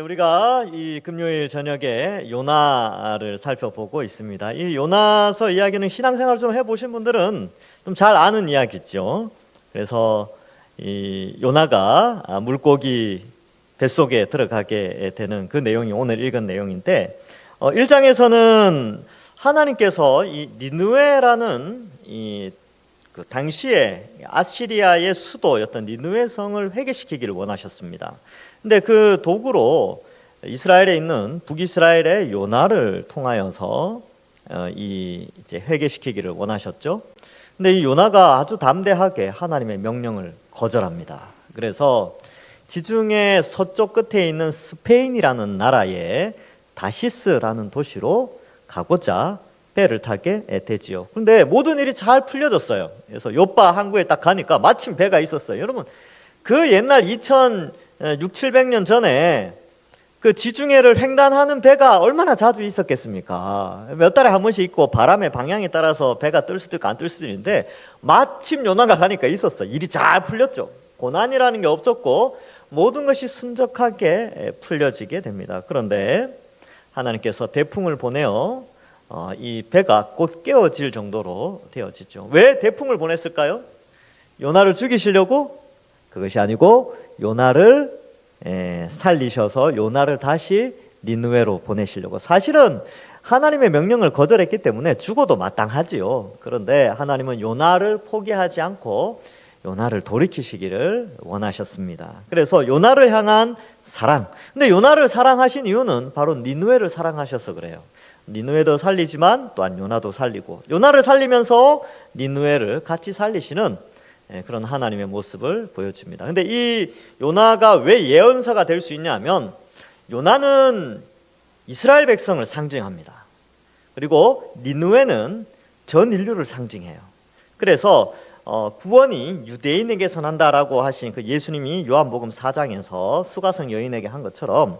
우리가 이 금요일 저녁에 요나를 살펴보고 있습니다. 이 요나서 이야기는 신앙생활 좀 해보신 분들은 좀 잘 아는 이야기죠. 그래서 이 요나가 물고기 뱃속에 들어가게 되는 그 내용이 오늘 읽은 내용인데, 1장에서는 하나님께서 이 니느웨라는 그 당시에 아시리아의 수도였던 니느웨 성을 회개시키기를 원하셨습니다. 근데 그 도구로 이스라엘에 있는 북이스라엘의 요나를 통하여서 이제 회개시키기를 원하셨죠. 근데 이 요나가 아주 담대하게 하나님의 명령을 거절합니다. 그래서 지중해 서쪽 끝에 있는 스페인이라는 나라의 다시스라는 도시로 가고자 배를 타게 되지요. 그런데 모든 일이 잘 풀려졌어요. 그래서 요빠 항구에 딱 가니까 마침 배가 있었어요. 여러분, 그 옛날 700년 전에 그 지중해를 횡단하는 배가 얼마나 자주 있었겠습니까? 몇 달에 한 번씩 있고 바람의 방향에 따라서 배가 뜰 수도 있고 안 뜰 수도 있는데 마침 요나가 가니까 있었어. 일이 잘 풀렸죠. 고난이라는 게 없었고 모든 것이 순적하게 풀려지게 됩니다. 그런데 하나님께서 대풍을 보내어 이 배가 곧 깨어질 정도로 되어지죠. 왜 대풍을 보냈을까요? 요나를 죽이시려고? 그것이 아니고 요나를 살리셔서 요나를 다시 니느웨로 보내시려고. 사실은 하나님의 명령을 거절했기 때문에 죽어도 마땅하지요. 그런데 하나님은 요나를 포기하지 않고 요나를 돌이키시기를 원하셨습니다. 그래서 요나를 향한 사랑. 근데 요나를 사랑하신 이유는 바로 니느웨를 사랑하셔서 그래요. 니느웨도 살리지만 또한 요나도 살리고, 요나를 살리면서 니느웨를 같이 살리시는 그런 하나님의 모습을 보여줍니다. 근데 이 요나가 왜 예언서가 될 수 있냐면, 요나는 이스라엘 백성을 상징합니다. 그리고 니느웨는 전 인류를 상징해요. 그래서 구원이 유대인에게서 난다라고 하신 그 예수님이 요한복음 4장에서 수가성 여인에게 한 것처럼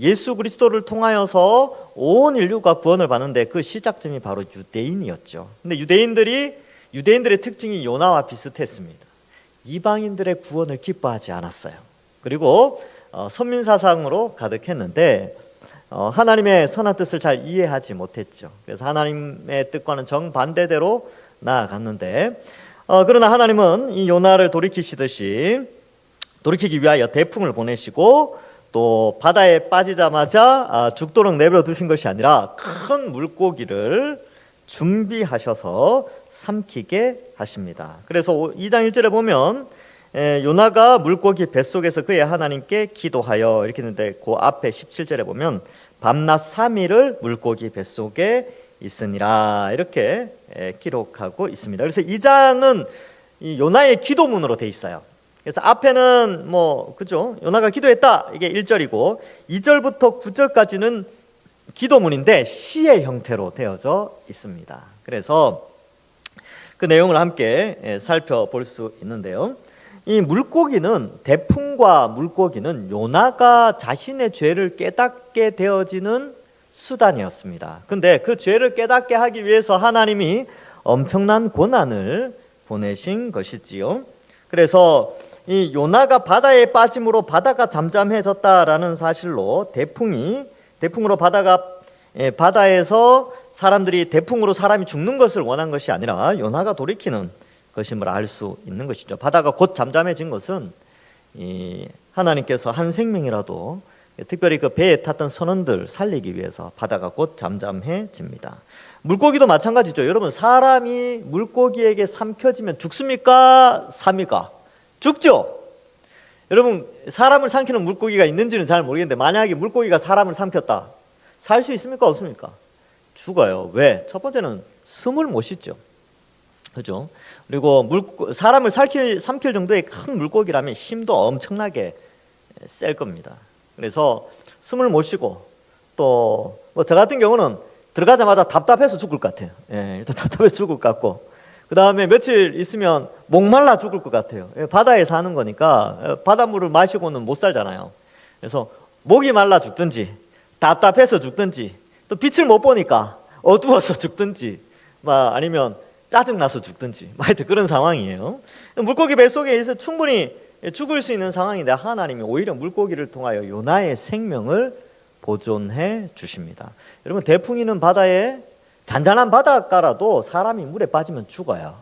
예수 그리스도를 통하여서 온 인류가 구원을 받는데 그 시작점이 바로 유대인이었죠. 근데 유대인들의 특징이 요나와 비슷했습니다. 이방인들의 구원을 기뻐하지 않았어요. 그리고 선민사상으로 가득했는데 하나님의 선한 뜻을 잘 이해하지 못했죠. 그래서 하나님의 뜻과는 정반대대로 나아갔는데, 그러나 하나님은 이 요나를 돌이키기 위하여 대풍을 보내시고 또 바다에 빠지자마자 죽도록 내버려 두신 것이 아니라 큰 물고기를 준비하셔서 삼키게 하십니다. 그래서 2장 1절에 보면 요나가 물고기 뱃속에서 그의 하나님께 기도하여 이렇게 있는데, 그 앞에 17절에 보면 밤낮 3일을 물고기 뱃속에 있으니라 이렇게 기록하고 있습니다. 그래서 2장은 이 요나의 기도문으로 돼 있어요. 그래서 앞에는 그죠? 요나가 기도했다, 이게 1절이고 2절부터 9절까지는 기도문인데 시의 형태로 되어져 있습니다. 그래서 그 내용을 함께 살펴볼 수 있는데요. 이 물고기는, 대풍과 물고기는 요나가 자신의 죄를 깨닫게 되어지는 수단이었습니다. 근데 그 죄를 깨닫게 하기 위해서 하나님이 엄청난 고난을 보내신 것이지요. 그래서 이 요나가 바다에 빠짐으로 바다가 잠잠해졌다라는 사실로 대풍으로 바다에서 대풍으로 사람이 죽는 것을 원한 것이 아니라 요나가 돌이키는 것임을 알 수 있는 것이죠. 바다가 곧 잠잠해진 것은 하나님께서 한 생명이라도, 특별히 그 배에 탔던 선원들 살리기 위해서 바다가 곧 잠잠해집니다. 물고기도 마찬가지죠. 여러분, 사람이 물고기에게 삼켜지면 죽습니까? 삽니까? 죽죠. 여러분, 사람을 삼키는 물고기가 있는지는 잘 모르겠는데 만약에 물고기가 사람을 삼켰다, 살 수 있습니까? 없습니까? 죽어요. 왜? 첫 번째는 숨을 못 쉬죠. 그죠? 그리고 사람을 삼킬 정도의 큰 물고기라면 힘도 엄청나게 셀 겁니다. 그래서 숨을 못 쉬고, 또 저 같은 경우는 들어가자마자 답답해서 죽을 것 같아요. 일단 답답해서 죽을 것 같고, 그 다음에 며칠 있으면 목말라 죽을 것 같아요. 바다에 사는 거니까 바닷물을 마시고는 못 살잖아요. 그래서 목이 말라 죽든지, 답답해서 죽든지, 또 빛을 못 보니까 어두워서 죽든지, 아니면 짜증나서 죽든지, 하여튼 그런 상황이에요. 물고기 뱃속에 있어 충분히 죽을 수 있는 상황인데 하나님이 오히려 물고기를 통하여 요나의 생명을 보존해 주십니다. 여러분, 대풍이는 바다에 잔잔한 바닷가라도 사람이 물에 빠지면 죽어요.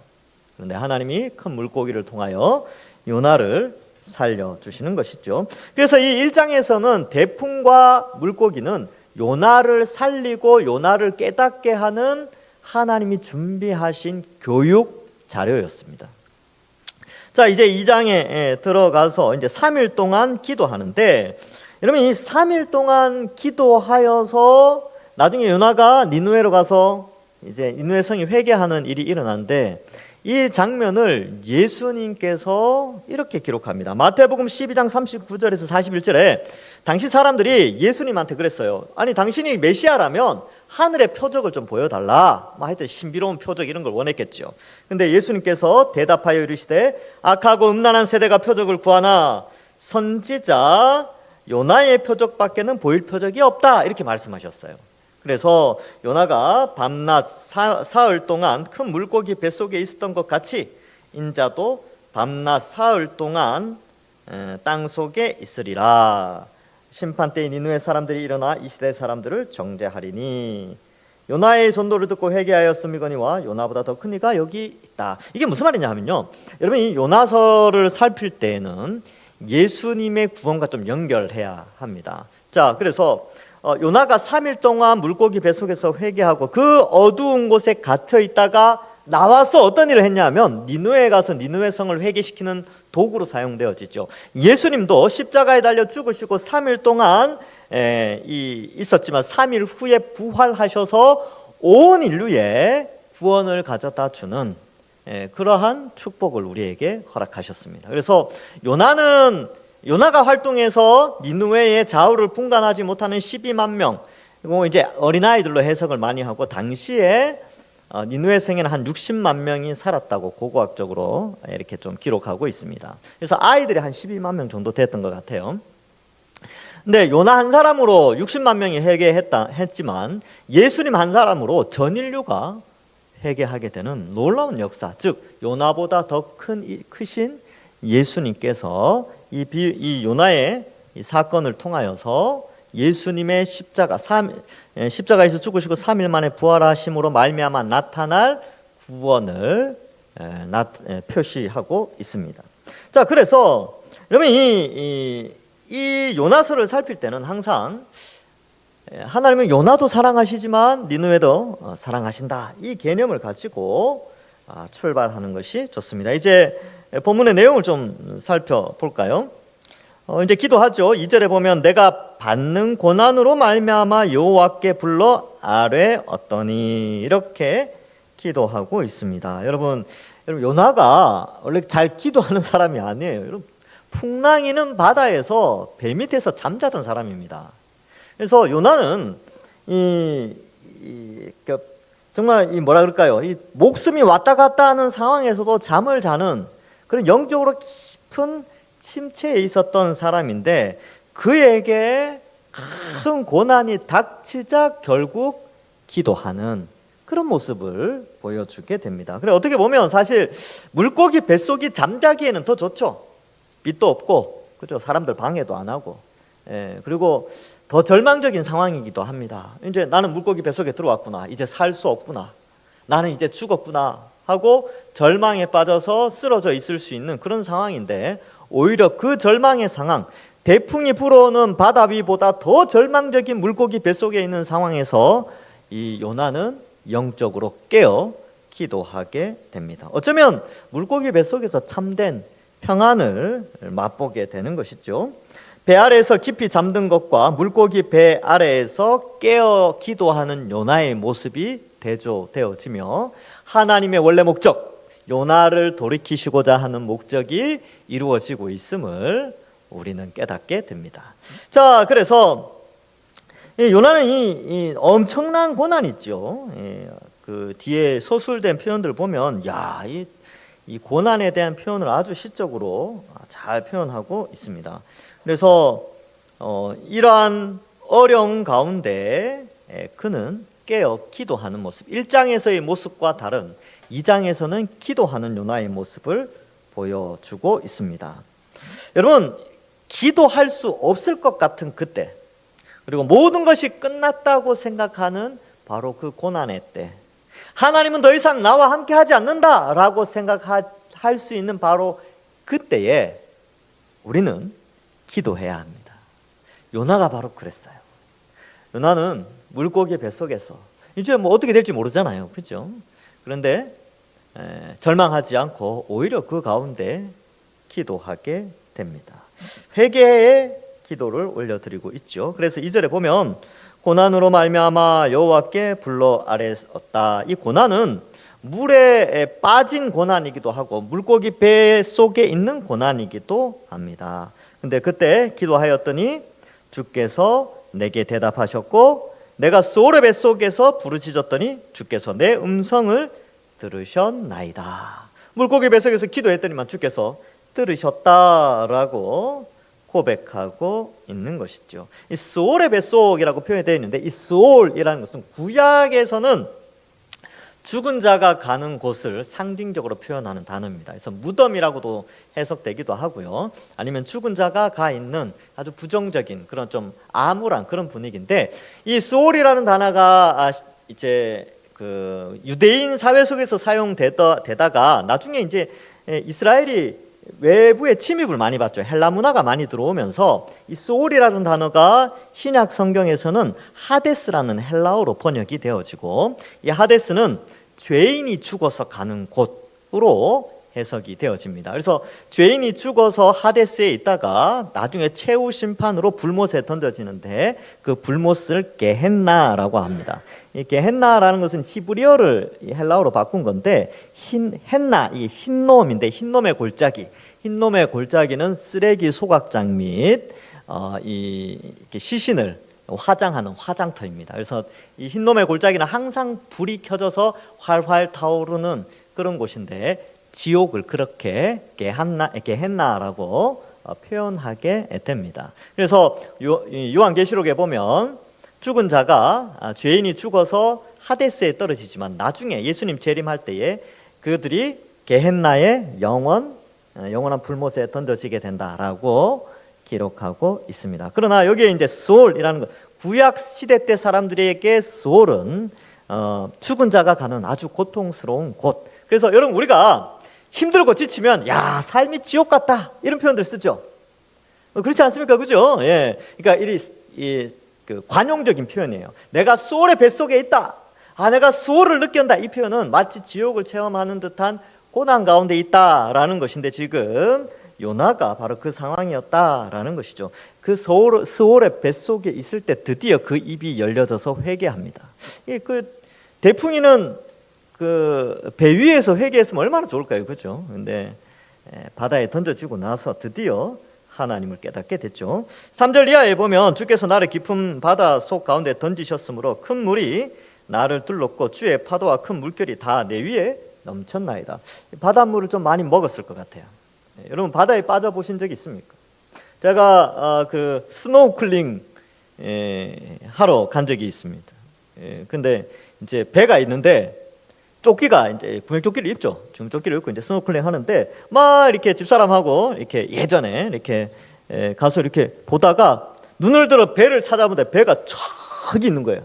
그런데 하나님이 큰 물고기를 통하여 요나를 살려주시는 것이죠. 그래서 이 1장에서는 대풍과 물고기는 요나를 살리고 요나를 깨닫게 하는 하나님이 준비하신 교육 자료였습니다. 자, 이제 2장에 들어가서 이제 3일 동안 기도하는데, 여러분, 이 3일 동안 기도하여서 나중에 요나가 니느웨로 가서 이제 니느웨 성이 회개하는 일이 일어나는데, 이 장면을 예수님께서 이렇게 기록합니다. 마태복음 12장 39절에서 41절에 당시 사람들이 예수님한테 그랬어요. 아니, 당신이 메시아라면 하늘의 표적을 좀 보여달라. 하여튼 신비로운 표적 이런 걸 원했겠죠. 근데 예수님께서 대답하여 이르시되 악하고 음란한 세대가 표적을 구하나 선지자 요나의 표적밖에는 보일 표적이 없다. 이렇게 말씀하셨어요. 그래서 요나가 밤낮 사흘 동안 큰 물고기 뱃속에 있었던 것 같이 인자도 밤낮 사흘 동안 땅 속에 있으리라. 심판 때에 니느웨 사람들이 일어나 이 시대 사람들을 정죄하리니 요나의 전도를 듣고 회개하였음이거니와 요나보다 더 큰 이가 여기 있다. 이게 무슨 말이냐 하면요, 여러분, 이 요나서를 살필 때에는 예수님의 구원과 좀 연결해야 합니다. 자, 그래서 요나가 3일 동안 물고기 뱃속에서 회개하고 그 어두운 곳에 갇혀 있다가 나와서 어떤 일을 했냐면 니느웨에 가서 니느웨 성을 회개시키는 도구로 사용되어지죠. 예수님도 십자가에 달려 죽으시고 3일 동안 있었지만 3일 후에 부활하셔서 온 인류에 구원을 가져다 주는 그러한 축복을 우리에게 허락하셨습니다. 그래서 요나가 활동해서 니느웨의 좌우를 분간하지 못하는 12만 명, 이거 이제 어린아이들로 해석을 많이 하고, 당시에 니느웨 성에는 한 60만 명이 살았다고 고고학적으로 이렇게 좀 기록하고 있습니다. 그래서 아이들이 한 12만 명 정도 됐던 것 같아요. 근데 요나 한 사람으로 60만 명이 회개했지만 예수님 한 사람으로 전 인류가 회개하게 되는 놀라운 역사, 즉 요나보다 더 크신 예수님께서 이 요나의 이 사건을 통하여서 예수님의 십자가에서 죽으시고 3일 만에 부활하심으로 말미암아 나타날 구원을 표시하고 있습니다. 자, 그래서 여러분, 이 요나서를 살필 때는 항상 하나님은 요나도 사랑하시지만 니느웨도 사랑하신다, 이 개념을 가지고 출발하는 것이 좋습니다. 이제 본문의 내용을 좀 살펴볼까요? 이제 기도하죠. 2절에 보면 내가 받는 고난으로 말미암아 여호와께 불러 아뢰었더니, 이렇게 기도하고 있습니다. 여러분, 요나가 원래 잘 기도하는 사람이 아니에요. 여러분, 풍랑이는 바다에서 배 밑에서 잠자던 사람입니다. 그래서 요나는 정말 뭐라 그럴까요? 이 목숨이 왔다 갔다 하는 상황에서도 잠을 자는 그런 영적으로 깊은 침체에 있었던 사람인데, 그에게 큰 고난이 닥치자 결국 기도하는 그런 모습을 보여주게 됩니다. 그래, 어떻게 보면 사실 물고기 뱃속이 잠자기에는 더 좋죠. 빛도 없고, 그죠? 사람들 방해도 안 하고, 그리고 더 절망적인 상황이기도 합니다. 이제 나는 물고기 뱃속에 들어왔구나, 이제 살 수 없구나, 나는 이제 죽었구나 하고 절망에 빠져서 쓰러져 있을 수 있는 그런 상황인데, 오히려 그 절망의 상황, 대풍이 불어오는 바다 위보다 더 절망적인 물고기 뱃속에 있는 상황에서 이 요나는 영적으로 깨어 기도하게 됩니다. 어쩌면 물고기 뱃속에서 참된 평안을 맛보게 되는 것이죠. 배 아래에서 깊이 잠든 것과 물고기 배 아래에서 깨어 기도하는 요나의 모습이 대조되어지며 하나님의 원래 목적, 요나를 돌이키시고자 하는 목적이 이루어지고 있음을 우리는 깨닫게 됩니다. 자, 그래서 요나는 이 엄청난 고난이 있죠. 그 뒤에 서술된 표현들 보면, 이 고난에 대한 표현을 아주 시적으로 잘 표현하고 있습니다. 그래서 이러한 어려운 가운데 그는 깨어 기도하는 모습, 1장에서의 모습과 다른 2장에서는 기도하는 요나의 모습을 보여주고 있습니다. 여러분, 기도할 수 없을 것 같은 그때, 그리고 모든 것이 끝났다고 생각하는 바로 그 고난의 때, 하나님은 더 이상 나와 함께 하지 않는다라고 생각할 수 있는 바로 그때에 우리는 기도해야 합니다. 요나가 바로 그랬어요. 요나는 물고기 뱃속에서 이제 뭐 어떻게 될지 모르잖아요, 그렇죠? 그런데 절망하지 않고 오히려 그 가운데 기도하게 됩니다. 회개의 기도를 올려드리고 있죠. 그래서 2절에 보면 고난으로 말미암아 여호와께 불러 아뢰었다. 이 고난은 물에 빠진 고난이기도 하고 물고기 배 속에 있는 고난이기도 합니다. 근데 그때 기도하였더니 주께서 내게 대답하셨고 내가 수올의 뱃속에서 부르짖었더니 주께서 내 음성을 들으셨나이다. 물고기 뱃속에서 기도했더니만 주께서 들으셨다라고 고백하고 있는 것이죠. 이 수올의 뱃속이라고 표현되어 있는데 이 수올이라는 것은 구약에서는 죽은 자가 가는 곳을 상징적으로 표현하는 단어입니다. 그래서 무덤이라고도 해석되기도 하고요. 아니면 죽은 자가 가 있는 아주 부정적인 그런 좀 암울한 그런 분위기인데 이 수올이라는 단어가 이제 그 유대인 사회 속에서 사용되다가 나중에 이제 이스라엘이 외부의 침입을 많이 받죠. 헬라 문화가 많이 들어오면서 이 수올이라는 단어가 신약 성경에서는 하데스라는 헬라어로 번역이 되어지고 이 하데스는 죄인이 죽어서 가는 곳으로 해석이 되어집니다. 그래서 죄인이 죽어서 하데스에 있다가 나중에 최후 심판으로 불못에 던져지는데 그 불못을 게헨나라고 합니다. 이 게헨나라는 것은 히브리어를 헬라어로 바꾼 건데 헨나, 이게 흰놈인데 흰놈의 골짜기. 흰놈의 골짜기는 쓰레기 소각장 및 이렇게 시신을 화장하는 화장터입니다. 그래서 이 흰놈의 골짜기는 항상 불이 켜져서 활활 타오르는 그런 곳인데 지옥을 그렇게 게헨나라고 표현하게 됩니다. 그래서 요한계시록에 보면 죽은 자가 죄인이 죽어서 하데스에 떨어지지만 나중에 예수님 재림할 때에 그들이 게헨나의 영원한 불못에 던져지게 된다라고 기록하고 있습니다. 그러나 여기에 이제 수올이라는 것, 구약 시대 때 사람들에게 수올은 죽은 자가 가는 아주 고통스러운 곳. 그래서 여러분 우리가 힘들고 지치면 야 삶이 지옥 같다 이런 표현들 쓰죠. 그렇지 않습니까, 그죠? 예, 그러니까 그 관용적인 표현이에요. 내가 수올의 뱃속에 있다. 내가 수올을 느낀다. 이 표현은 마치 지옥을 체험하는 듯한 고난 가운데 있다라는 것인데 지금 요나가 바로 그 상황이었다라는 것이죠. 그 수올의 뱃속에 있을 때 드디어 그 입이 열려져서 회개합니다. 그 대풍이는 그 배 위에서 회개했으면 얼마나 좋을까요, 그렇죠? 근데 바다에 던져지고 나서 드디어 하나님을 깨닫게 됐죠. 3절 이하에 보면 주께서 나를 깊은 바다 속 가운데 던지셨으므로 큰 물이 나를 둘렀고 주의 파도와 큰 물결이 다 내 위에 넘쳤나이다. 바닷물을 좀 많이 먹었을 것 같아요. 여러분 바다에 빠져 보신 적 있습니까? 제가 그 스노우클링 하러 간 적이 있습니다. 근데 이제 배가 있는데 조끼가 이제 구명조끼를 입죠. 지금 조끼를 입고 이제 스노클링 하는데 막 이렇게 집사람하고 이렇게 예전에 이렇게 가서 이렇게 보다가 눈을 들어 배를 찾아보는데 배가 저기 있는 거예요.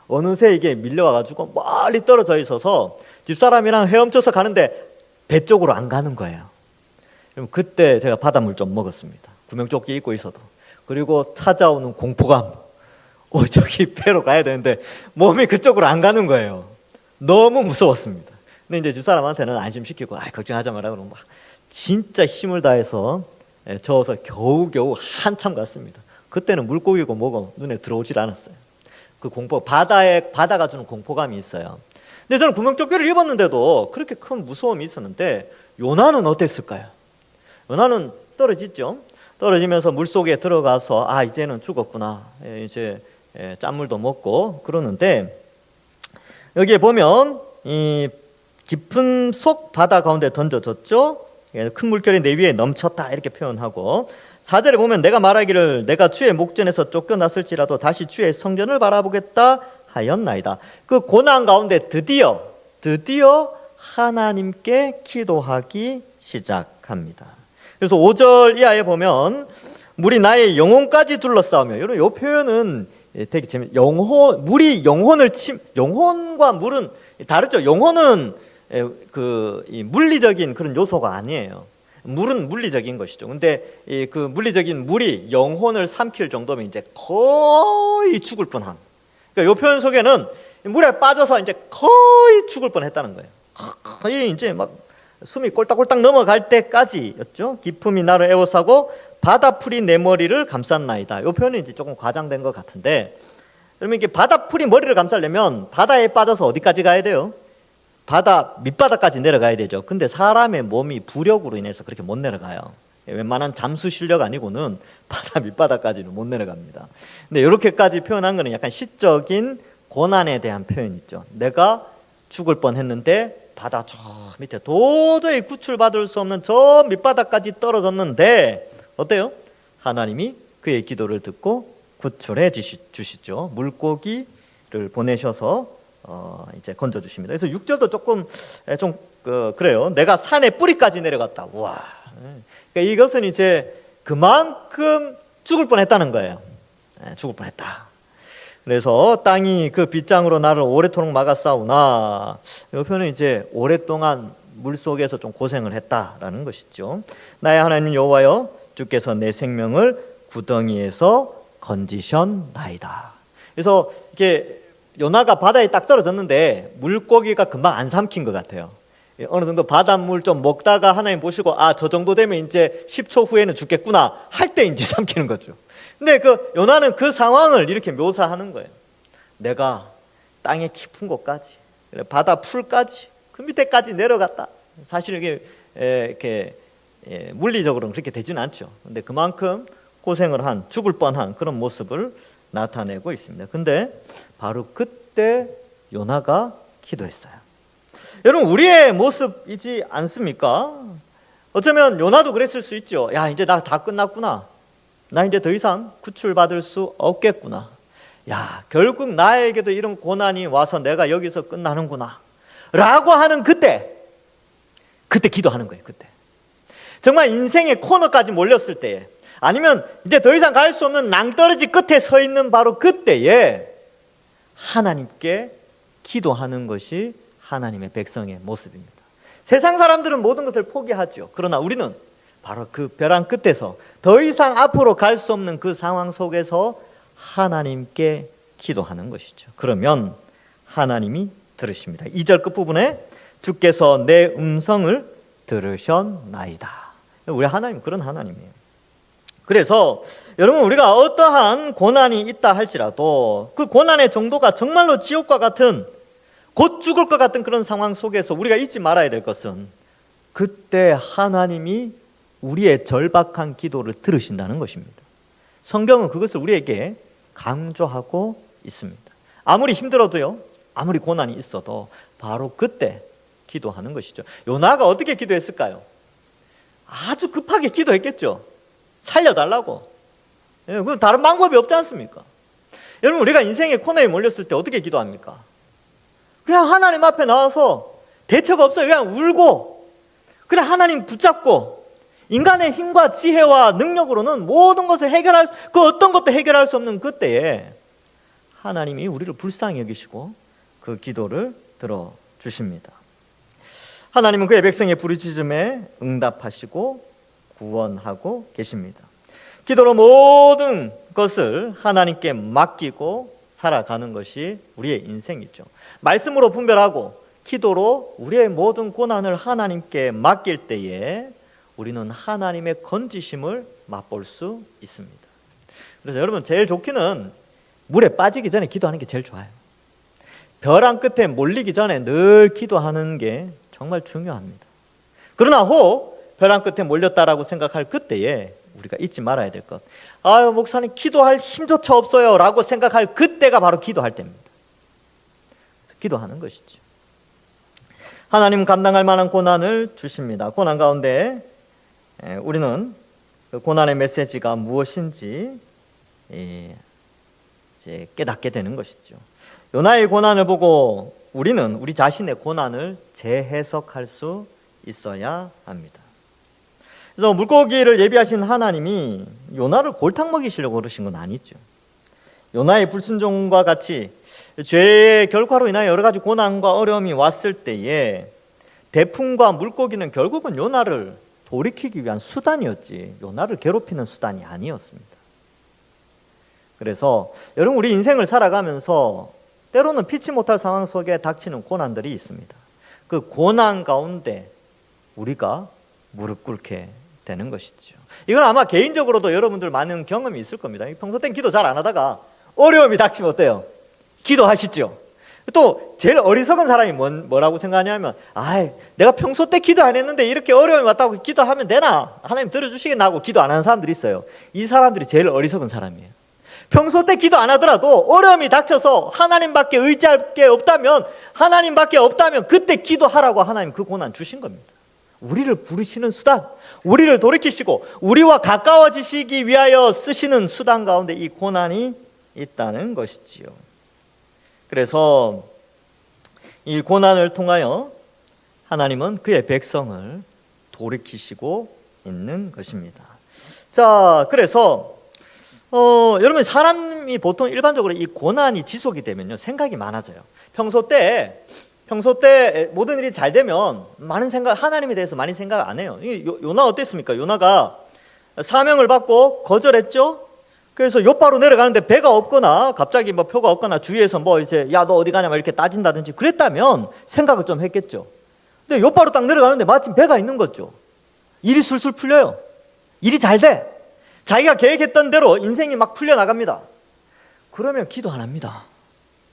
어느새 이게 밀려와가지고 멀리 떨어져 있어서 집사람이랑 헤엄쳐서 가는데 배 쪽으로 안 가는 거예요. 그때 제가 바닷물 좀 먹었습니다. 구명조끼 입고 있어도. 그리고 찾아오는 공포감. 저기 배로 가야 되는데 몸이 그쪽으로 안 가는 거예요. 너무 무서웠습니다. 근데 이제 집사람한테는 안심시키고 걱정하지 마라 그러고 막 진짜 힘을 다해서 저어서 겨우겨우 한참 갔습니다. 그때는 물고기고 뭐고 눈에 들어오질 않았어요. 그 바다가 주는 공포감이 있어요. 근데 저는 구명조끼를 입었는데도 그렇게 큰 무서움이 있었는데 요나는 어땠을까요? 요나는 떨어지죠. 떨어지면서 물속에 들어가서 이제는 죽었구나. 이제 짠물도 먹고 그러는데 여기에 보면 이 깊은 속 바다 가운데 던져졌죠. 큰 물결이 내 위에 넘쳤다 이렇게 표현하고 4절에 보면 내가 말하기를 내가 주의 목전에서 쫓겨났을지라도 다시 주의 성전을 바라보겠다 하였나이다. 그 고난 가운데 드디어 하나님께 기도하기 시작합니다. 그래서 5절 이하에 보면 물이 나의 영혼까지 둘러싸우며, 여러분 이 표현은 되게 재밌어요. 물이 영혼과 물은 다르죠. 영혼은 이 물리적인 그런 요소가 아니에요. 물은 물리적인 것이죠. 근데 그 물리적인 물이 영혼을 삼킬 정도면 이제 거의 죽을 뻔한. 그러니까 이 표현 속에는 물에 빠져서 이제 거의 죽을 뻔했다는 거예요. 거의 이제 막 숨이 꼴딱꼴딱 넘어갈 때까지였죠. 기품이 나를 에워싸고 바다풀이 내 머리를 감쌌나이다. 이 표현은 이제 조금 과장된 것 같은데, 그러면 이게 바다풀이 머리를 감싸려면 바다에 빠져서 어디까지 가야 돼요? 바다 밑바닥까지 내려가야 되죠. 근데 사람의 몸이 부력으로 인해서 그렇게 못 내려가요. 웬만한 잠수 실력 아니고는 바다 밑바닥까지는 못 내려갑니다. 근데 이렇게까지 표현한 거는 약간 시적인 고난에 대한 표현이죠. 내가 죽을 뻔했는데 바다 저 밑에 도저히 구출받을 수 없는 저 밑바닥까지 떨어졌는데 어때요? 하나님이 그의 기도를 듣고 구출해 주시죠. 물고기를 보내셔서 이제 건져 주십니다. 그래서 6절도 조금 좀 그래요. 내가 산의 뿌리까지 내려갔다. 와. 그러니까 이것은 이제 그만큼 죽을 뻔했다는 거예요. 죽을 뻔했다. 그래서 땅이 그 빗장으로 나를 오래도록 막았사오나, 이 표현은 이제 오랫동안 물 속에서 좀 고생을 했다라는 것이죠. 나의 하나님 여호와여, 주께서 내 생명을 구덩이에서 건지셨나이다. 그래서 이게 요나가 바다에 딱 떨어졌는데 물고기가 금방 안 삼킨 것 같아요. 어느 정도 바닷물 좀 먹다가 하나님 보시고 저 정도 되면 이제 10초 후에는 죽겠구나 할 때 이제 삼키는 거죠. 근데 그 요나는 그 상황을 이렇게 묘사하는 거예요. 내가 땅의 깊은 곳까지, 바다 풀까지, 그 밑에까지 내려갔다. 사실 이게 이렇게 물리적으로는 그렇게 되지는 않죠. 근데 그만큼 고생을 한, 죽을 뻔한 그런 모습을 나타내고 있습니다. 근데 바로 그때 요나가 기도했어요. 여러분, 우리의 모습이지 않습니까? 어쩌면 요나도 그랬을 수 있죠. 야, 이제 나 다 끝났구나. 나 이제 더 이상 구출받을 수 없겠구나. 야, 결국 나에게도 이런 고난이 와서 내가 여기서 끝나는구나 라고 하는 그때 기도하는 거예요. 그때 정말 인생의 코너까지 몰렸을 때에, 아니면 이제 더 이상 갈 수 없는 낭떠러지 끝에 서 있는 바로 그때에 하나님께 기도하는 것이 하나님의 백성의 모습입니다. 세상 사람들은 모든 것을 포기하죠. 그러나 우리는 바로 그 벼랑 끝에서 더 이상 앞으로 갈 수 없는 그 상황 속에서 하나님께 기도하는 것이죠. 그러면 하나님이 들으십니다. 2절 끝부분에 주께서 내 음성을 들으셨나이다. 우리 하나님 그런 하나님이에요. 그래서 여러분, 우리가 어떠한 고난이 있다 할지라도 그 고난의 정도가 정말로 지옥과 같은, 곧 죽을 것 같은 그런 상황 속에서 우리가 잊지 말아야 될 것은 그때 하나님이 우리의 절박한 기도를 들으신다는 것입니다. 성경은 그것을 우리에게 강조하고 있습니다. 아무리 힘들어도요, 아무리 고난이 있어도 바로 그때 기도하는 것이죠. 요나가 어떻게 기도했을까요? 아주 급하게 기도했겠죠. 살려달라고. 그건 다른 방법이 없지 않습니까? 여러분, 우리가 인생의 코너에 몰렸을 때 어떻게 기도합니까? 그냥 하나님 앞에 나와서 대처가 없어요. 그냥 울고, 그냥 하나님 붙잡고, 인간의 힘과 지혜와 능력으로는 모든 것을 그 어떤 것도 해결할 수 없는 그때에 하나님이 우리를 불쌍히 여기시고 그 기도를 들어주십니다. 하나님은 그의 백성의 부르짖음에 응답하시고 구원하고 계십니다. 기도로 모든 것을 하나님께 맡기고 살아가는 것이 우리의 인생이죠. 말씀으로 분별하고 기도로 우리의 모든 고난을 하나님께 맡길 때에 우리는 하나님의 건지심을 맛볼 수 있습니다. 그래서 여러분, 제일 좋기는 물에 빠지기 전에 기도하는 게 제일 좋아요. 벼랑 끝에 몰리기 전에 늘 기도하는 게 정말 중요합니다. 그러나 혹 벼랑 끝에 몰렸다라고 생각할 그때에 우리가 잊지 말아야 될 것, 목사님 기도할 힘조차 없어요 라고 생각할 그때가 바로 기도할 때입니다. 그래서 기도하는 것이죠. 하나님은 감당할 만한 고난을 주십니다. 고난 가운데 우리는 그 고난의 메시지가 무엇인지 이제 깨닫게 되는 것이죠. 요나의 고난을 보고 우리는 우리 자신의 고난을 재해석할 수 있어야 합니다. 그래서 물고기를 예비하신 하나님이 요나를 골탕 먹이시려고 그러신 건 아니죠. 요나의 불순종과 같이 죄의 결과로 인하여 여러 가지 고난과 어려움이 왔을 때에 대풍과 물고기는 결국은 요나를 돌이키기 위한 수단이었지 요나를 괴롭히는 수단이 아니었습니다. 그래서 여러분, 우리 인생을 살아가면서 때로는 피치 못할 상황 속에 닥치는 고난들이 있습니다. 그 고난 가운데 우리가 무릎 꿇게 되는 것이죠. 이건 아마 개인적으로도 여러분들 많은 경험이 있을 겁니다. 평소 땐 기도 잘 안 하다가 어려움이 닥치면 어때요? 기도하시죠. 또 제일 어리석은 사람이 뭐라고 생각하냐면, 내가 평소 때 기도 안 했는데 이렇게 어려움이 왔다고 기도하면 되나? 하나님 들어주시겠나 하고 기도 안 하는 사람들이 있어요. 이 사람들이 제일 어리석은 사람이에요. 평소 때 기도 안 하더라도 어려움이 닥쳐서 하나님밖에 의지할 게 없다면, 그때 기도하라고 하나님 그 고난 주신 겁니다. 우리를 부르시는 수단, 우리를 돌이키시고 우리와 가까워지시기 위하여 쓰시는 수단 가운데 이 고난이 있다는 것이지요. 그래서 이 고난을 통하여 하나님은 그의 백성을 돌이키시고 있는 것입니다. 자, 그래서 여러분, 사람이 보통 일반적으로 이 고난이 지속이 되면요, 생각이 많아져요. 평소 때 모든 일이 잘 되면 하나님에 대해서 많이 생각 안 해요. 요나 어땠습니까? 요나가 사명을 받고 거절했죠. 그래서 욥바로 내려가는데 배가 없거나 갑자기 표가 없거나 주위에서 야, 너 어디 가냐 이렇게 따진다든지 그랬다면 생각을 좀 했겠죠. 근데 욥바로 딱 내려가는데 마침 배가 있는 거죠. 일이 술술 풀려요. 일이 잘 돼. 자기가 계획했던 대로 인생이 막 풀려나갑니다. 그러면 기도 안 합니다.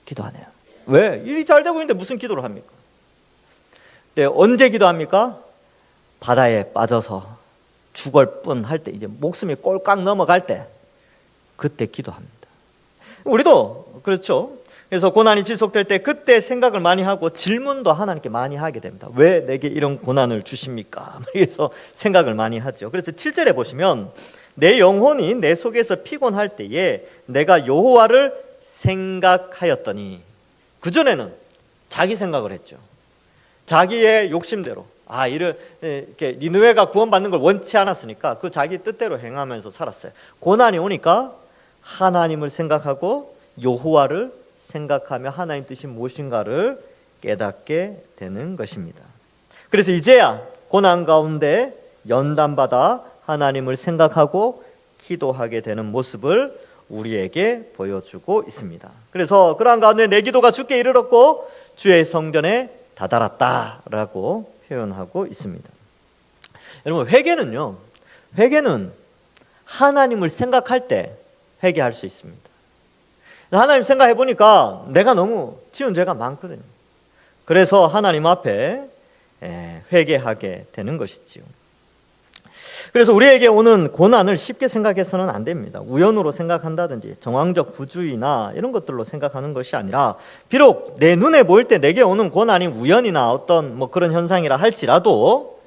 기도 안 해요. 왜? 일이 잘 되고 있는데 무슨 기도를 합니까? 네, 언제 기도합니까? 바다에 빠져서 죽을 뻔할 때, 이제 목숨이 꼴깍 넘어갈 때, 그때 기도합니다. 우리도 그렇죠. 그래서 고난이 지속될 때 그때 생각을 많이 하고 질문도 하나님께 많이 하게 됩니다. 왜 내게 이런 고난을 주십니까? 그래서 생각을 많이 하죠. 그래서 7절에 보시면, 내 영혼이 내 속에서 피곤할 때에 내가 여호와를 생각하였더니, 그전에는 자기 생각을 했죠. 자기의 욕심대로, 이렇게 니느웨가 구원받는 걸 원치 않았으니까 그 자기 뜻대로 행하면서 살았어요. 고난이 오니까 하나님을 생각하고 여호와를 생각하며 하나님 뜻이 무엇인가를 깨닫게 되는 것입니다. 그래서 이제야 고난 가운데 연단받아 하나님을 생각하고 기도하게 되는 모습을 우리에게 보여주고 있습니다. 그래서 그러한 가운데 내 기도가 주께 이르렀고 주의 성전에 다다랐다라고 표현하고 있습니다. 여러분, 회개는 하나님을 생각할 때 회개할 수 있습니다. 하나님 생각해 보니까 내가 너무 지은 죄가 많거든요. 그래서 하나님 앞에 회개하게 되는 것이지요. 그래서 우리에게 오는 고난을 쉽게 생각해서는 안 됩니다. 우연으로 생각한다든지 정황적 부주의나 이런 것들로 생각하는 것이 아니라, 비록 내 눈에 보일 때 내게 오는 고난이 우연이나 어떤 그런 현상이라 할지라도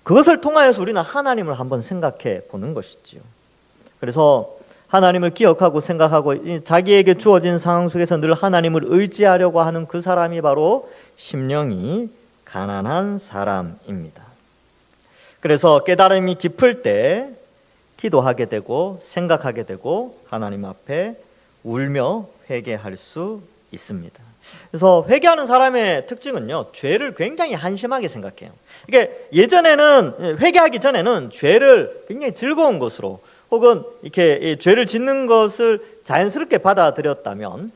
그것을 통하여서 우리는 하나님을 한번 생각해 보는 것이지요. 그래서 하나님을 기억하고 생각하고 자기에게 주어진 상황 속에서 늘 하나님을 의지하려고 하는 그 사람이 바로 심령이 가난한 사람입니다. 그래서 깨달음이 깊을 때 기도하게 되고 생각하게 되고 하나님 앞에 울며 회개할 수 있습니다. 그래서 회개하는 사람의 특징은요, 죄를 굉장히 한심하게 생각해요. 이게 예전에는, 회개하기 전에는 죄를 굉장히 즐거운 것으로, 혹은 이렇게 죄를 짓는 것을 자연스럽게 받아들였다면,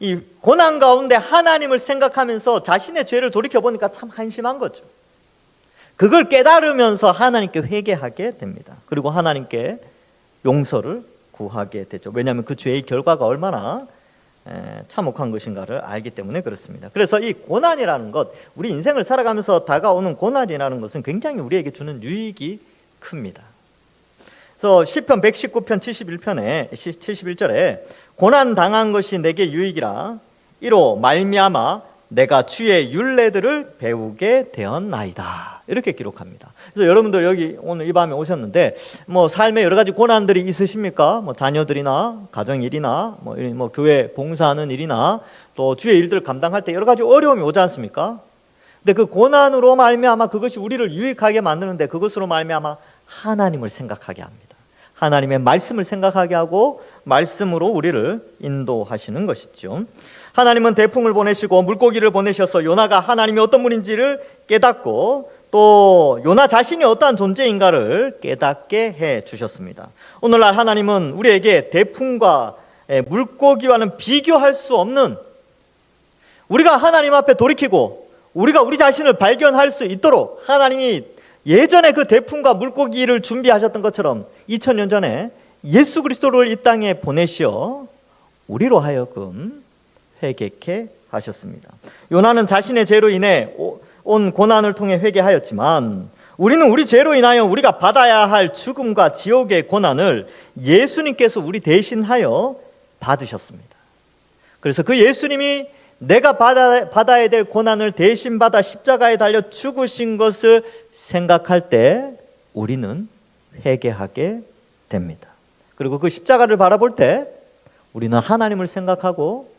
이 고난 가운데 하나님을 생각하면서 자신의 죄를 돌이켜보니까 참 한심한 거죠. 그걸 깨달으면서 하나님께 회개하게 됩니다. 그리고 하나님께 용서를 구하게 되죠. 왜냐하면 그 죄의 결과가 얼마나 참혹한 것인가를 알기 때문에 그렇습니다. 그래서 이 고난이라는 것, 우리 인생을 살아가면서 다가오는 고난이라는 것은 굉장히 우리에게 주는 유익이 큽니다. 그래서 시편 119편 71절에 고난 당한 것이 내게 유익이라 이로 말미암아 내가 주의 율례들을 배우게 되었나이다, 이렇게 기록합니다. 그래서 여러분들 여기 오늘 이 밤에 오셨는데 삶에 여러 가지 고난들이 있으십니까? 자녀들이나 가정 일이나 교회 봉사하는 일이나 또 주의 일들을 감당할 때 여러 가지 어려움이 오지 않습니까? 근데 그 고난으로 말미암아 그것이 우리를 유익하게 만드는데 그것으로 말미암아 하나님을 생각하게 합니다. 하나님의 말씀을 생각하게 하고 말씀으로 우리를 인도하시는 것이죠. 하나님은 태풍을 보내시고 물고기를 보내셔서 요나가 하나님이 어떤 분인지를 깨닫고 또 요나 자신이 어떠한 존재인가를 깨닫게 해 주셨습니다. 오늘날 하나님은 우리에게 태풍과 물고기와는 비교할 수 없는, 우리가 하나님 앞에 돌이키고 우리가 우리 자신을 발견할 수 있도록 하나님이 예전에 그 태풍과 물고기를 준비하셨던 것처럼 2000년 전에 예수 그리스도를 이 땅에 보내시어 우리로 하여금 회개케 하셨습니다. 요나는 자신의 죄로 인해 온 고난을 통해 회개하였지만 우리는 우리 죄로 인하여 우리가 받아야 할 죽음과 지옥의 고난을 예수님께서 우리 대신하여 받으셨습니다. 그래서 그 예수님이 내가 받아야 될 고난을 대신 받아 십자가에 달려 죽으신 것을 생각할 때 우리는 회개하게 됩니다. 그리고 그 십자가를 바라볼 때 우리는 하나님을 생각하고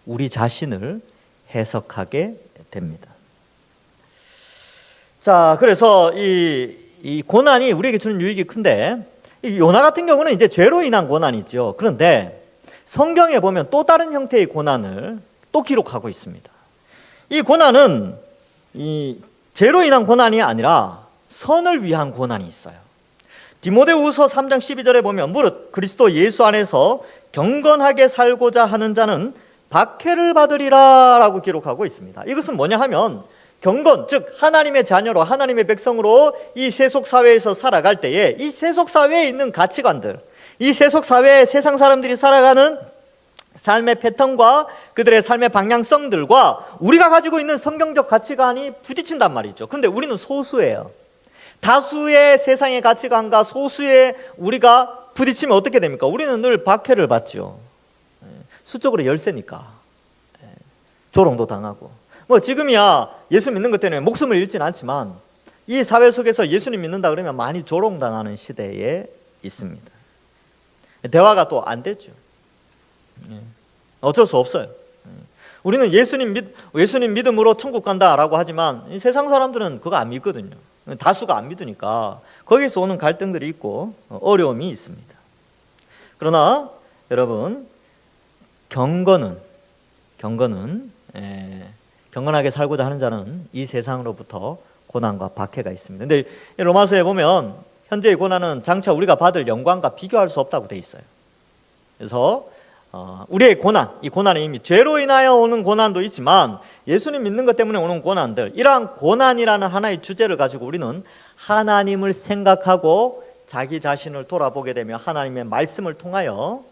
우리 자신을 해석하게 됩니다. 자, 그래서 이 고난이 우리에게 주는 유익이 큰데, 이 요나 같은 경우는 이제 죄로 인한 고난이죠. 그런데 성경에 보면 또 다른 형태의 고난을 또 기록하고 있습니다. 이 고난은 이 죄로 인한 고난이 아니라 선을 위한 고난이 있어요. 디모데후서 3장 12절에 보면 무릇 그리스도 예수 안에서 경건하게 살고자 하는 자는 박해를 받으리라 라고 기록하고 있습니다. 이것은 뭐냐 하면 경건, 즉 하나님의 자녀로 하나님의 백성으로 이 세속사회에서 살아갈 때에 이 세속사회에 있는 가치관들, 이 세속사회에 세상 사람들이 살아가는 삶의 패턴과 그들의 삶의 방향성들과 우리가 가지고 있는 성경적 가치관이 부딪힌단 말이죠. 근데 우리는 소수예요. 다수의 세상의 가치관과 소수의 우리가 부딪히면 어떻게 됩니까? 우리는 늘 박해를 받죠. 수적으로 열세니까 조롱도 당하고, 뭐 지금이야 예수 믿는 것 때문에 목숨을 잃지는 않지만 이 사회 속에서 예수님 믿는다 그러면 많이 조롱당하는 시대에 있습니다. 대화가 또 안 되죠. 어쩔 수 없어요. 우리는 예수님 믿음으로 천국 간다라고 하지만 이 세상 사람들은 그거 안 믿거든요. 다수가 안 믿으니까 거기서 오는 갈등들이 있고 어려움이 있습니다. 그러나 여러분, 경건하게 살고자 하는 자는 이 세상으로부터 고난과 박해가 있습니다. 근데 로마서에 보면 현재의 고난은 장차 우리가 받을 영광과 비교할 수 없다고 돼 있어요. 그래서 우리의 고난, 이 고난은 이미 죄로 인하여 오는 고난도 있지만 예수님 믿는 것 때문에 오는 고난들, 이러한 고난이라는 하나의 주제를 가지고 우리는 하나님을 생각하고 자기 자신을 돌아보게 되며 하나님의 말씀을 통하여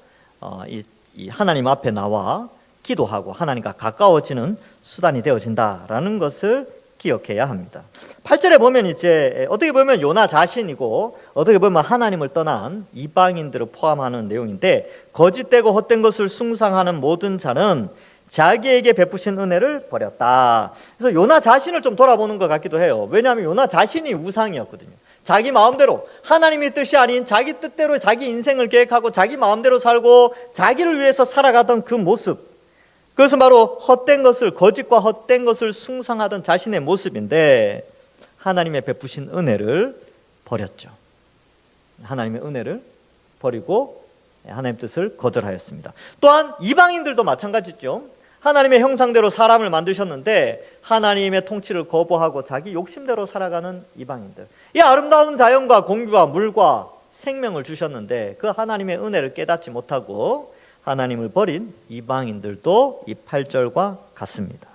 이 하나님 앞에 나와 기도하고 하나님과 가까워지는 수단이 되어진다라는 것을 기억해야 합니다. 8절에 보면 이제 어떻게 보면 요나 자신이고 어떻게 보면 하나님을 떠난 이방인들을 포함하는 내용인데, 거짓되고 헛된 것을 숭상하는 모든 자는 자기에게 베푸신 은혜를 버렸다. 그래서 요나 자신을 좀 돌아보는 것 같기도 해요. 왜냐하면 요나 자신이 우상이었거든요. 자기 마음대로, 하나님의 뜻이 아닌 자기 뜻대로 자기 인생을 계획하고 자기 마음대로 살고 자기를 위해서 살아가던 그 모습, 그것은 바로 헛된 것을, 거짓과 헛된 것을 숭상하던 자신의 모습인데 하나님의 베푸신 은혜를 버렸죠. 하나님의 은혜를 버리고 하나님의 뜻을 거절하였습니다. 또한 이방인들도 마찬가지죠. 하나님의 형상대로 사람을 만드셨는데 하나님의 통치를 거부하고 자기 욕심대로 살아가는 이방인들, 이 아름다운 자연과 공기와 물과 생명을 주셨는데 그 하나님의 은혜를 깨닫지 못하고 하나님을 버린 이방인들도 이 8절과 같습니다.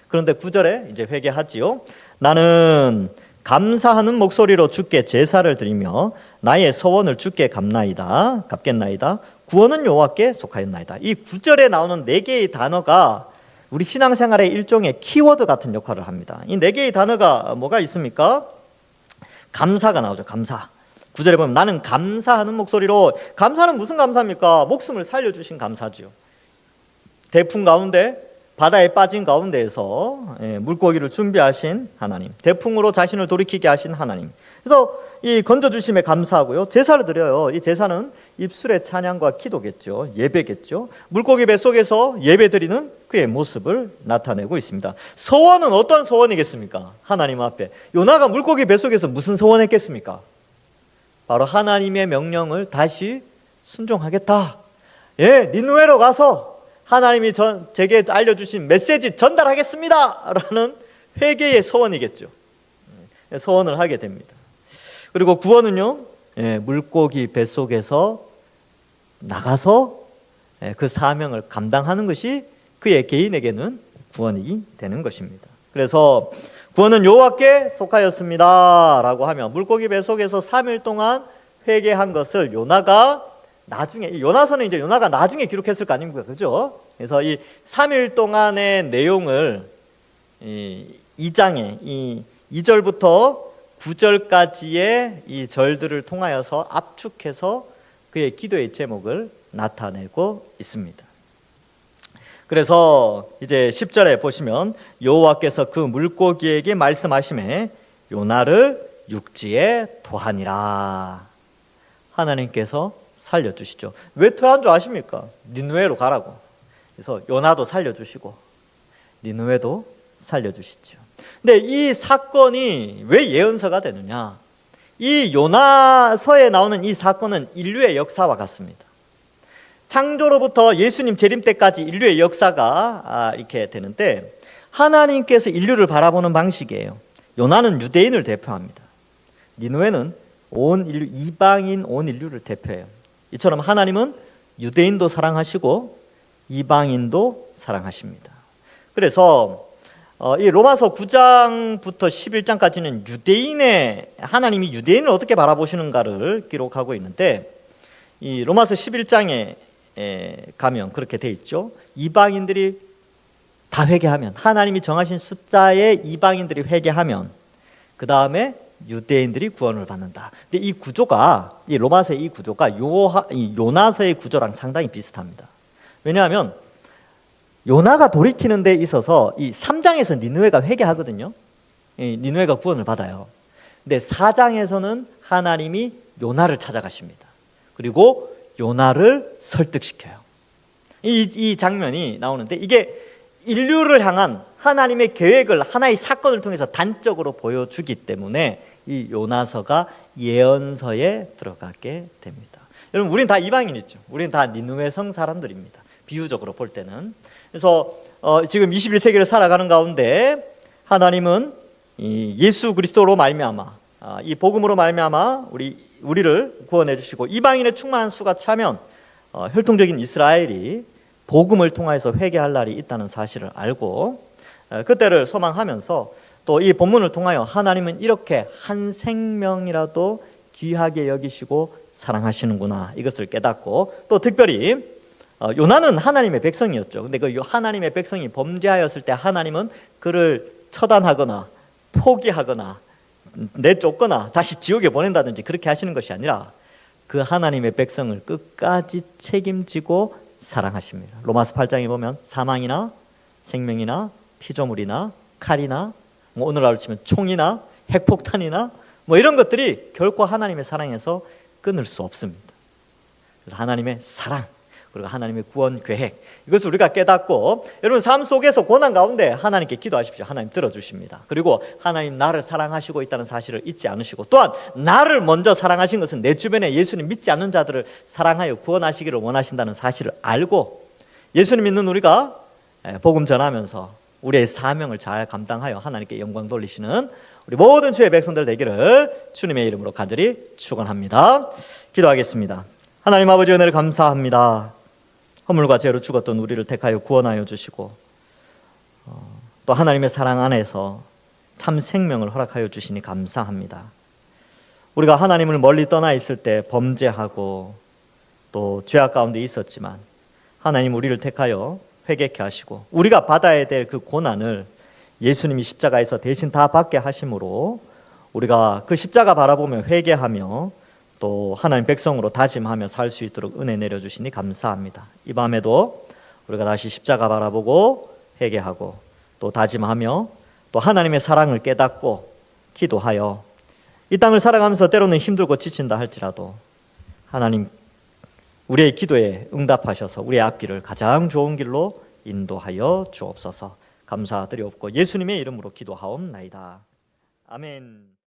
그런데 9절에 이제 회개하지요. 나는 감사하는 목소리로 주께 제사를 드리며 나의 서원을 주께 갚겠나이다. 구원은 여호와께 속하였나이다. 이 9절에 나오는 4개의 단어가 우리 신앙생활의 일종의 키워드 같은 역할을 합니다. 이 4개의 단어가 뭐가 있습니까? 감사가 나오죠. 감사. 9절에 보면 나는 감사하는 목소리로, 감사는 무슨 감사입니까? 목숨을 살려주신 감사죠. 태풍 가운데 바다에 빠진 가운데에서 물고기를 준비하신 하나님, 대풍으로 자신을 돌이키게 하신 하나님. 그래서 이 건져주심에 감사하고요. 제사를 드려요. 이 제사는 입술의 찬양과 기도겠죠. 예배겠죠. 물고기 뱃속에서 예배드리는 그의 모습을 나타내고 있습니다. 서원은 어떤 서원이겠습니까? 하나님 앞에. 요나가 물고기 뱃속에서 무슨 서원했겠습니까? 바로 하나님의 명령을 다시 순종하겠다. 니느웨로 가서 하나님이 제게 알려주신 메시지 전달하겠습니다 라는 회개의 서원이겠죠. 서원을 하게 됩니다. 그리고 구원은요, 물고기 뱃속에서 나가서 그 사명을 감당하는 것이 그의 개인에게는 구원이 되는 것입니다. 그래서 구원은 여호와께 속하였습니다 라고 하면 물고기 뱃속에서 3일 동안 회개한 것을 요나가 나중에, 요나서는 이제 요나가 나중에 기록했을 거 아닙니까? 그죠? 그래서 이 3일 동안의 내용을 2장에 2절부터 9절까지의 이 절들을 통하여서 압축해서 그의 기도의 제목을 나타내고 있습니다. 그래서 이제 10절에 보시면 여호와께서 그 물고기에게 말씀하시매 요나를 육지에 토하니라. 하나님께서 살려주시죠. 왜 토한 줄 아십니까? 니느웨로 가라고. 그래서 요나도 살려주시고 니느웨도 살려주시죠. 근데 이 사건이 왜 예언서가 되느냐? 이 요나서에 나오는 이 사건은 인류의 역사와 같습니다. 창조로부터 예수님 재림 때까지 인류의 역사가 이렇게 되는데 하나님께서 인류를 바라보는 방식이에요. 요나는 유대인을 대표합니다. 니느웨는 온 인류, 이방인 온 인류를 대표해요. 이처럼 하나님은 유대인도 사랑하시고 이방인도 사랑하십니다. 그래서 이 로마서 9장부터 11장까지는 하나님이 유대인을 어떻게 바라보시는가를 기록하고 있는데 이 로마서 11장에 가면 그렇게 돼 있죠. 이방인들이 다 회개하면, 하나님이 정하신 숫자의 이방인들이 회개하면 그 다음에 유대인들이 구원을 받는다. 근데 이 구조가, 이 로마서의 이 구조가 요나서의 구조랑 상당히 비슷합니다. 왜냐하면 요나가 돌이키는 데 있어서 이 3장에서 니느웨가 회개하거든요. 니느웨가 구원을 받아요. 근데 4장에서는 하나님이 요나를 찾아가십니다. 그리고 요나를 설득시켜요. 이 장면이 나오는데 이게 인류를 향한 하나님의 계획을 하나의 사건을 통해서 단적으로 보여주기 때문에 이 요나서가 예언서에 들어가게 됩니다. 여러분, 우린 다 이방인이죠. 우린 다 니느웨 성 사람들입니다. 비유적으로 볼 때는. 그래서 지금 21세기를 살아가는 가운데 하나님은 이 예수 그리스도로 말미암아, 이 복음으로 말미암아 우리를 구원해 주시고 이방인의 충만한 수가 차면 혈통적인 이스라엘이 복음을 통해서 회개할 날이 있다는 사실을 알고 그때를 소망하면서 또 이 본문을 통하여 하나님은 이렇게 한 생명이라도 귀하게 여기시고 사랑하시는구나, 이것을 깨닫고, 또 특별히 요나는 하나님의 백성이었죠. 근데 그 하나님의 백성이 범죄하였을 때 하나님은 그를 처단하거나 포기하거나 내쫓거나 다시 지옥에 보낸다든지 그렇게 하시는 것이 아니라 그 하나님의 백성을 끝까지 책임지고 사랑하십니다. 로마서 8장에 보면 사망이나 생명이나 피조물이나 칼이나 오늘날로 치면 총이나 핵폭탄이나 이런 것들이 결코 하나님의 사랑에서 끊을 수 없습니다. 그래서 하나님의 사랑, 그리고 하나님의 구원 계획, 이것을 우리가 깨닫고, 여러분 삶 속에서 고난 가운데 하나님께 기도하십시오. 하나님 들어주십니다. 그리고 하나님 나를 사랑하시고 있다는 사실을 잊지 않으시고, 또한 나를 먼저 사랑하신 것은 내 주변에 예수님 믿지 않는 자들을 사랑하여 구원하시기를 원하신다는 사실을 알고, 예수님 믿는 우리가 복음 전하면서 우리의 사명을 잘 감당하여 하나님께 영광 돌리시는 우리 모든 주의 백성들 되기를 주님의 이름으로 간절히 축원합니다. 기도하겠습니다. 하나님 아버지, 은혜를 감사합니다. 허물과 죄로 죽었던 우리를 택하여 구원하여 주시고 또 하나님의 사랑 안에서 참 생명을 허락하여 주시니 감사합니다. 우리가 하나님을 멀리 떠나 있을 때 범죄하고 또 죄악 가운데 있었지만 하나님 우리를 택하여 회개케 하시고 우리가 받아야 될 그 고난을 예수님이 십자가에서 대신 다 받게 하심으로 우리가 그 십자가 바라보며 회개하며 또 하나님 백성으로 다짐하며 살 수 있도록 은혜 내려주시니 감사합니다. 이 밤에도 우리가 다시 십자가 바라보고 회개하고 또 다짐하며 또 하나님의 사랑을 깨닫고 기도하여 이 땅을 살아가면서 때로는 힘들고 지친다 할지라도 하나님 우리의 기도에 응답하셔서 우리의 앞길을 가장 좋은 길로 인도하여 주옵소서. 감사드리옵고 예수님의 이름으로 기도하옵나이다. 아멘.